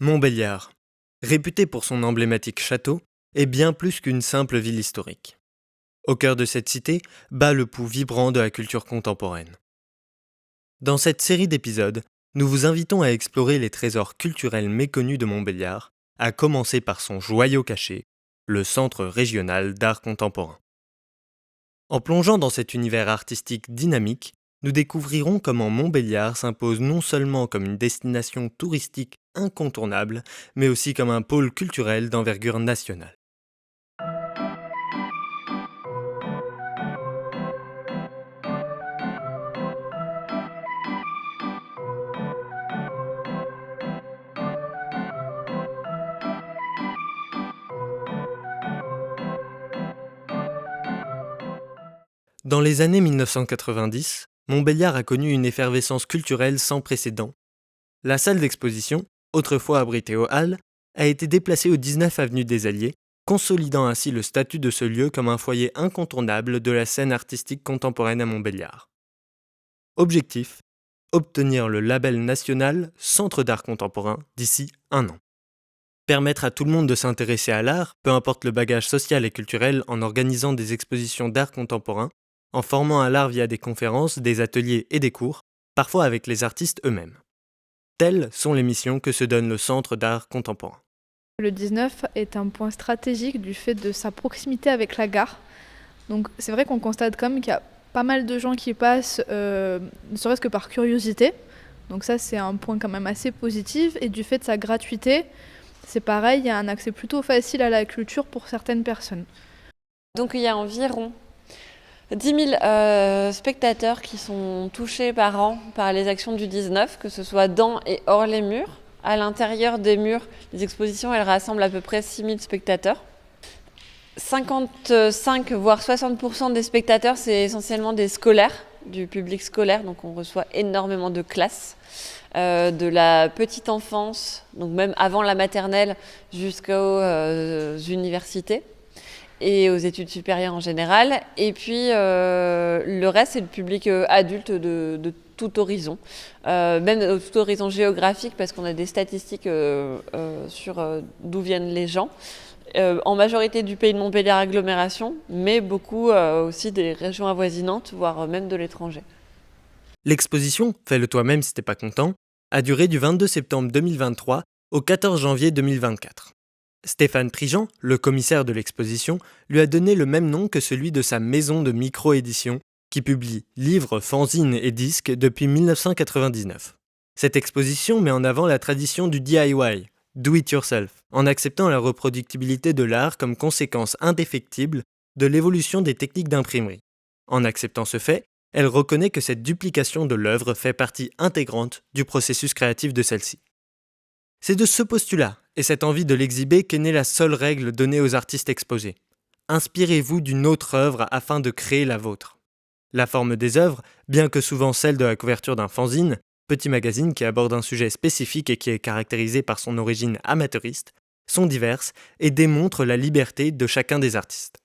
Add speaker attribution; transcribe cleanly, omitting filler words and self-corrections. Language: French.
Speaker 1: Montbéliard, réputé pour son emblématique château, est bien plus qu'une simple ville historique. Au cœur de cette cité bat le pouls vibrant de la culture contemporaine. Dans cette série d'épisodes, nous vous invitons à explorer les trésors culturels méconnus de Montbéliard, à commencer par son joyau caché, le Centre régional d'art contemporain. En plongeant dans cet univers artistique dynamique, nous découvrirons comment Montbéliard s'impose non seulement comme une destination touristique incontournable, mais aussi comme un pôle culturel d'envergure nationale. Dans les années 1990, Montbéliard a connu une effervescence culturelle sans précédent. La salle d'exposition, autrefois abritée aux Halles, a été déplacée au 19 avenue des Alliés, consolidant ainsi le statut de ce lieu comme un foyer incontournable de la scène artistique contemporaine à Montbéliard. Objectif : obtenir le label national Centre d'art contemporain d'ici 1 an. Permettre à tout le monde de s'intéresser à l'art, peu importe le bagage social et culturel, en organisant des expositions d'art contemporain, en formant à l'art via des conférences, des ateliers et des cours, parfois avec les artistes eux-mêmes. Telles sont les missions que se donne le Centre d'art contemporain.
Speaker 2: Le 19 est un point stratégique du fait de sa proximité avec la gare. Donc c'est vrai qu'on constate quand même qu'il y a pas mal de gens qui passent, ne serait-ce que par curiosité. Donc ça c'est un point quand même assez positif. Et du fait de sa gratuité, c'est pareil, il y a un accès plutôt facile à la culture pour certaines personnes.
Speaker 3: Donc il y a environ 10 000 spectateurs qui sont touchés par an par les actions du 19, que ce soit dans et hors les murs. À l'intérieur des murs, les expositions, elles rassemblent à peu près 6 000 spectateurs. 55 voire 60% des spectateurs, c'est essentiellement des scolaires, du public scolaire, donc on reçoit énormément de classes. De la petite enfance, donc même avant la maternelle, jusqu'aux universités et aux études supérieures en général. Et puis le reste, c'est le public adulte de tout horizon, même de tout horizon géographique, parce qu'on a des statistiques sur d'où viennent les gens. En majorité du pays de Montbéliard agglomération, mais beaucoup aussi des régions avoisinantes, voire même de l'étranger.
Speaker 1: L'exposition, fais-le toi-même si t'es pas content, a duré du 22 septembre 2023 au 14 janvier 2024. Stéphane Prigent, le commissaire de l'exposition, lui a donné le même nom que celui de sa maison de micro-édition qui publie livres, fanzines et disques depuis 1999. Cette exposition met en avant la tradition du DIY, do it yourself, en acceptant la reproductibilité de l'art comme conséquence indéfectible de l'évolution des techniques d'imprimerie. En acceptant ce fait, elle reconnaît que cette duplication de l'œuvre fait partie intégrante du processus créatif de celle-ci. C'est de ce postulat et cette envie de l'exhiber qu'est née la seule règle donnée aux artistes exposés. Inspirez-vous d'une autre œuvre afin de créer la vôtre. La forme des œuvres, bien que souvent celle de la couverture d'un fanzine, petit magazine qui aborde un sujet spécifique et qui est caractérisé par son origine amateuriste, sont diverses et démontrent la liberté de chacun des artistes.